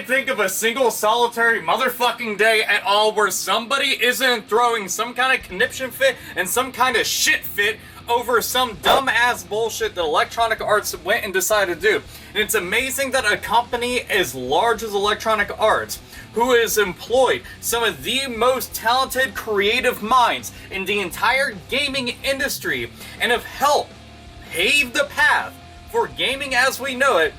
can't think of a single solitary motherfucking day at all where somebody isn't throwing some kind of conniption fit and some kind of shit fit over some dumb-ass bullshit that Electronic Arts went and decided to do. And it's amazing that a company as large as Electronic Arts, who has employed some of the most talented creative minds in the entire gaming industry and have helped pave the path for gaming as we know it,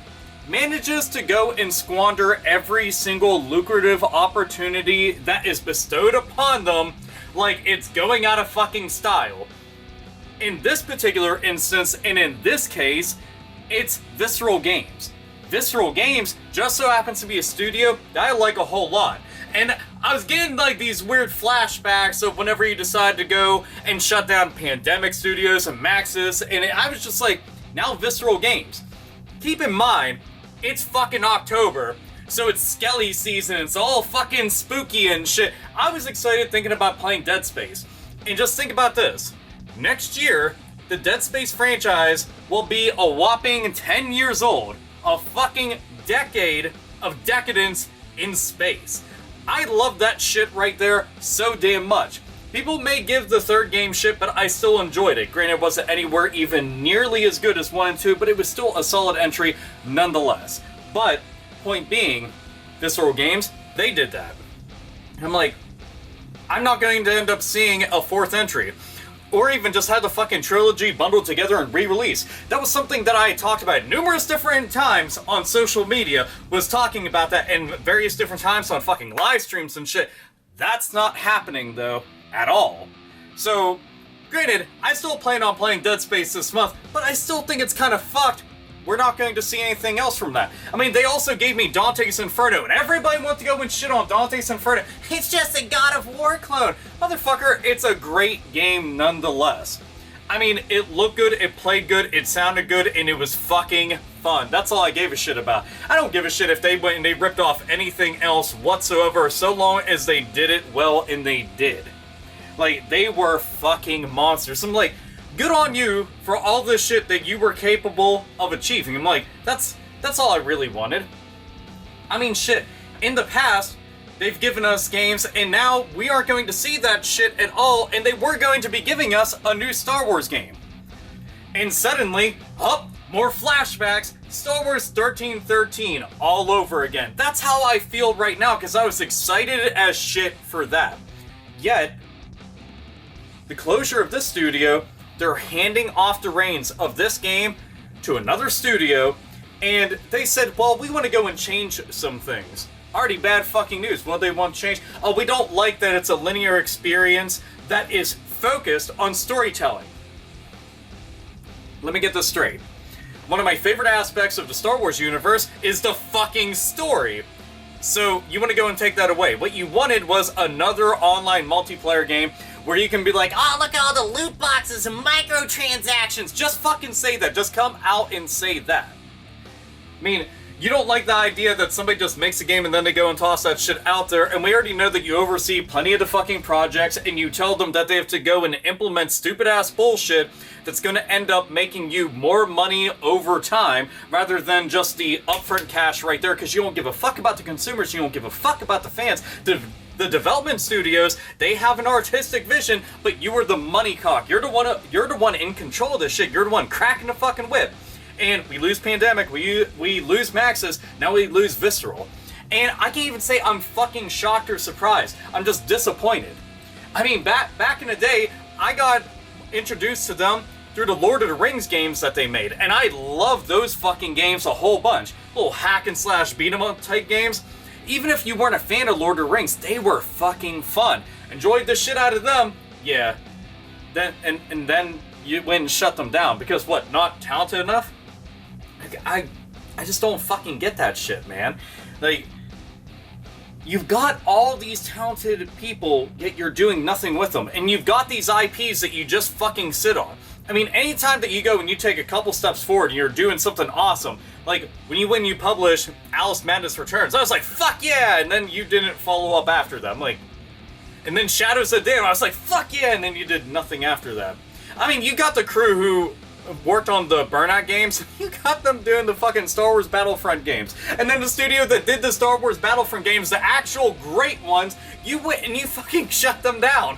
manages to go and squander every single lucrative opportunity that is bestowed upon them like it's going out of fucking style. In this particular instance, and in this case, it's Visceral Games. Visceral Games just so happens to be a studio that I like a whole lot. And I was getting like these weird flashbacks of whenever you decide to go and shut down Pandemic Studios and Maxis, and I was just like, now Visceral Games. Keep in mind, it's fucking October, so it's Skelly season, it's all fucking spooky and shit. I was excited thinking about playing Dead Space. And just think about this. Next year, the Dead Space franchise will be a whopping 10 years old. A fucking decade of decadence in space. I love that shit right there so damn much. People may give the third game shit, but I still enjoyed it. Granted, it wasn't anywhere even nearly as good as 1 and 2, but it was still a solid entry nonetheless. But, point being, Visceral Games, they did that. I'm like, I'm not going to end up seeing a 4th entry. Or even just have the fucking trilogy bundled together and re-release. That was something that I talked about numerous different times on social media, was talking about that in various different times on fucking live streams and shit. That's not happening though, at all. So, granted, I still plan on playing Dead Space this month, but I still think it's kind of fucked. We're not going to see anything else from that. I mean, they also gave me Dante's Inferno, and everybody wants to go and shit on Dante's Inferno. It's just a God of War clone. Motherfucker, it's a great game nonetheless. I mean, it looked good, it played good, it sounded good, and it was fucking fun. That's all I gave a shit about. I don't give a shit if they went and they ripped off anything else whatsoever, so long as they did it well, and they did. Like, they were fucking monsters. I'm like, good on you for all this shit that you were capable of achieving. I'm like, that's all I really wanted. I mean, shit, in the past, they've given us games, and now we aren't going to see that shit at all, and they were going to be giving us a new Star Wars game. And suddenly, more flashbacks, Star Wars 1313 all over again. That's how I feel right now, because I was excited as shit for that. Yet, the closure of this studio, they're handing off the reins of this game to another studio, and they said, well, we want to go and change some things. Already bad fucking news. What they want to change? Oh, we don't like that it's a linear experience that is focused on storytelling. Let me get this straight. One of my favorite aspects of the Star Wars universe is the fucking story. So, you want to go and take that away. What you wanted was another online multiplayer game where you can be like, oh, look at all the loot boxes and microtransactions. Just fucking say that. Just come out and say that. I mean, you don't like the idea that somebody just makes a game and then they go and toss that shit out there, and we already know that you oversee plenty of the fucking projects, and you tell them that they have to go and implement stupid-ass bullshit that's gonna end up making you more money over time, rather than just the upfront cash right there, because you don't give a fuck about the consumers, you don't give a fuck about the fans. The development studios, they have an artistic vision, but you are the money cock. You're the one in control of this shit. You're the one cracking the fucking whip. And we lose Pandemic, we lose Maxis, now we lose Visceral. And I can't even say I'm fucking shocked or surprised. I'm just disappointed. I mean, back in the day, I got introduced to them through the Lord of the Rings games that they made. And I love those fucking games a whole bunch. Little hack and slash beat 'em up type games. Even if you weren't a fan of Lord of the Rings, they were fucking fun. Enjoyed the shit out of them, yeah. And then you went and shut them down because what? Not talented enough? I just don't fucking get that shit, man. Like, you've got all these talented people, yet you're doing nothing with them, and you've got these IPs that you just fucking sit on. I mean, anytime that you go and you take a couple steps forward and you're doing something awesome, like when you publish Alice Madness Returns, I was like, fuck yeah, and then you didn't follow up after that. I'm like, and then Shadows of Dam, I was like, fuck yeah, and then you did nothing after that. I mean, you got the crew who worked on the Burnout games, you got them doing the fucking Star Wars Battlefront games. And then the studio that did the Star Wars Battlefront games, the actual great ones, you went and you fucking shut them down.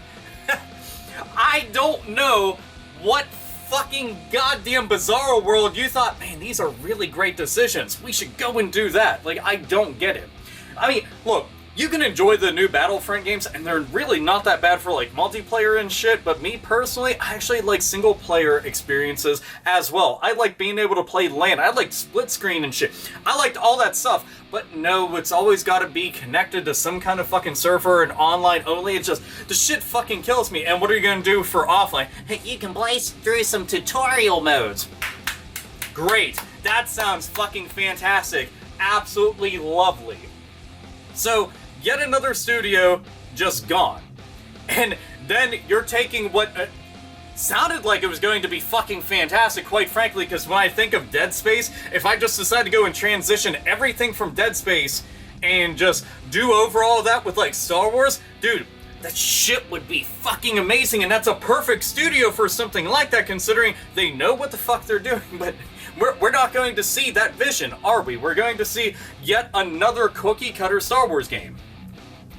I don't know what fucking goddamn bizarro world you thought, man, these are really great decisions. We should go and do that. Like, I don't get it. I mean, look, you can enjoy the new Battlefront games, and they're really not that bad for, like, multiplayer and shit, but me, personally, I actually like single-player experiences as well. I like being able to play LAN. I like split screen and shit. I liked all that stuff, but no, it's always gotta be connected to some kind of fucking server and online only. It's just, the shit fucking kills me. And what are you gonna do for offline? Hey, you can play through some tutorial modes. Great. That sounds fucking fantastic. Absolutely lovely. So, yet another studio just gone. And then you're taking what sounded like it was going to be fucking fantastic, quite frankly, because when I think of Dead Space, if I just decide to go and transition everything from Dead Space and just do over all of that with, like, Star Wars, dude, that shit would be fucking amazing, and that's a perfect studio for something like that, considering they know what the fuck they're doing, but we're not going to see that vision, are we? We're going to see yet another cookie-cutter Star Wars game.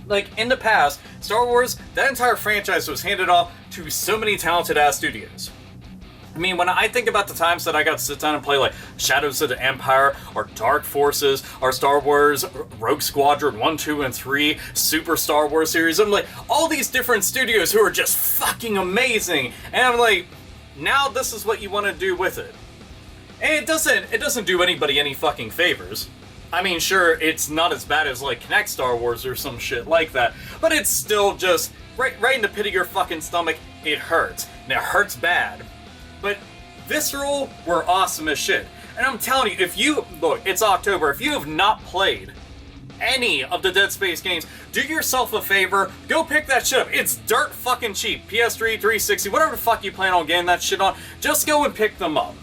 Like, in the past, Star Wars, that entire franchise was handed off to so many talented-ass studios. I mean, when I think about the times that I got to sit down and play, like, Shadows of the Empire, or Dark Forces, or Star Wars Rogue Squadron 1, 2, and 3, Super Star Wars series, I'm like, all these different studios who are just fucking amazing, and I'm like, now this is what you want to do with it. And it doesn't do anybody any fucking favors. I mean, sure, it's not as bad as, like, Kinect Star Wars or some shit like that, but it's still just, right in the pit of your fucking stomach, it hurts. And it hurts bad. But Visceral were awesome as shit. And I'm telling you, look, it's October, if you have not played any of the Dead Space games, do yourself a favor, go pick that shit up. It's dirt fucking cheap. PS3, 360, whatever the fuck you plan on getting that shit on, just go and pick them up.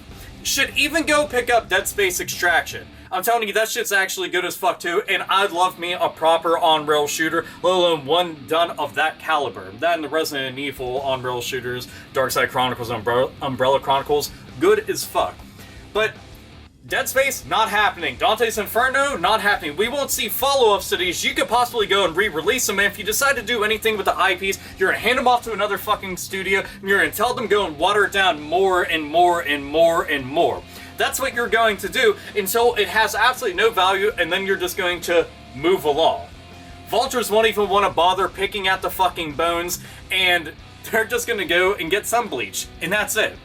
Should even go pick up Dead Space Extraction. I'm telling you, that shit's actually good as fuck too, and I'd love me a proper on-rail shooter, let alone one done of that caliber. That and the Resident Evil on-rail shooters, Darkside Chronicles, Umbrella Chronicles, good as fuck. But Dead Space, not happening. Dante's Inferno, not happening. We won't see follow-ups to these. You could possibly go and re-release them, and if you decide to do anything with the IPs, you're gonna hand them off to another fucking studio, and you're gonna tell them go and water it down more and more and more and more. That's what you're going to do until it has absolutely no value, and then you're just going to move along. Vultures won't even want to bother picking out the fucking bones, and they're just gonna go and get some bleach, and that's it.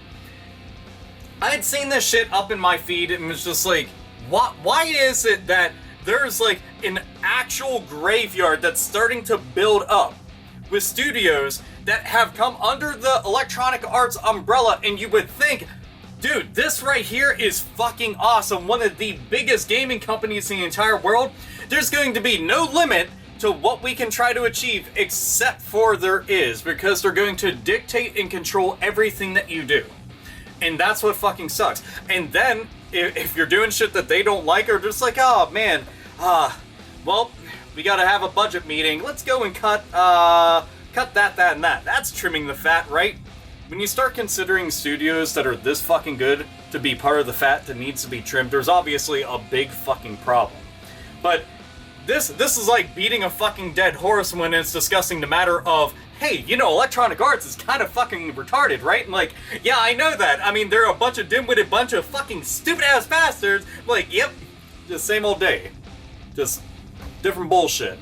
I had seen this shit up in my feed and was just like, why is it that there's like an actual graveyard that's starting to build up with studios that have come under the Electronic Arts umbrella, and you would think, dude, this right here is fucking awesome, one of the biggest gaming companies in the entire world. There's going to be no limit to what we can try to achieve, except for there is, because they're going to dictate and control everything that you do. And that's what fucking sucks. And then, if you're doing shit that they don't like, or just like, oh man, well, we gotta have a budget meeting, let's go and cut that, and that. That's trimming the fat, right? When you start considering studios that are this fucking good to be part of the fat that needs to be trimmed, there's obviously a big fucking problem. But this is like beating a fucking dead horse when it's discussing the matter of, hey, you know, Electronic Arts is kind of fucking retarded, right? And like, yeah, I know that. I mean, they're a bunch of dim-witted bunch of fucking stupid-ass bastards. Like, yep, just same old day. Just different bullshit.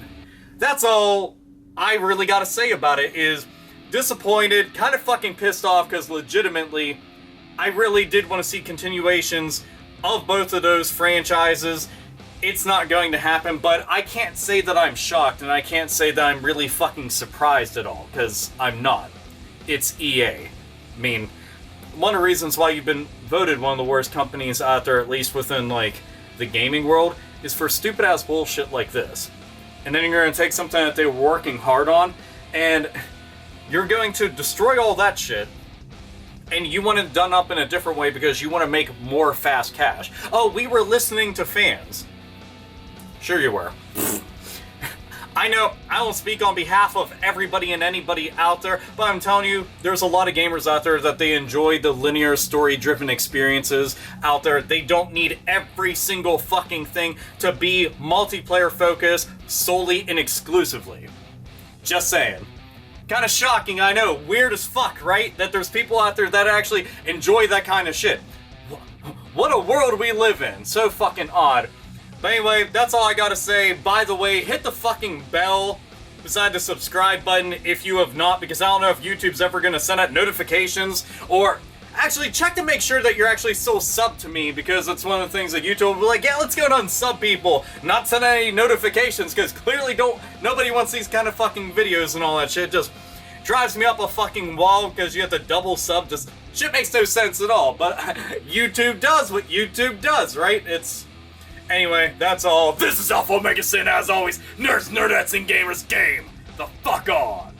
That's all I really gotta say about it, is disappointed, kind of fucking pissed off, because legitimately, I really did want to see continuations of both of those franchises. It's not going to happen, but I can't say that I'm shocked, and I can't say that I'm really fucking surprised at all, because I'm not. It's EA. I mean, one of the reasons why you've been voted one of the worst companies out there, at least within, like, the gaming world, is for stupid-ass bullshit like this. And then you're going to take something that they were working hard on, and you're going to destroy all that shit, and you want it done up in a different way because you want to make more fast cash. Oh, we were listening to fans. Sure you were. I know I don't speak on behalf of everybody and anybody out there, but I'm telling you, there's a lot of gamers out there that they enjoy the linear story-driven experiences out there. They don't need every single fucking thing to be multiplayer focused solely and exclusively. Just saying. Kind of shocking, I know. Weird as fuck, right? That there's people out there that actually enjoy that kind of shit. What a world we live in. So fucking odd. But anyway, that's all I gotta say. By the way, hit the fucking bell beside the subscribe button if you have not, because I don't know if YouTube's ever gonna send out notifications, or actually check to make sure that you're actually still subbed to me, because it's one of the things that YouTube will be like, yeah, let's go and unsub people, not send any notifications, because clearly nobody wants these kind of fucking videos and all that shit. Just drives me up a fucking wall because you have to double sub. Just shit makes no sense at all, but YouTube does what YouTube does, right? Anyway, that's all. This is AlphaOmegaSin, as always. Nerds, nerdettes, and gamers game the fuck on.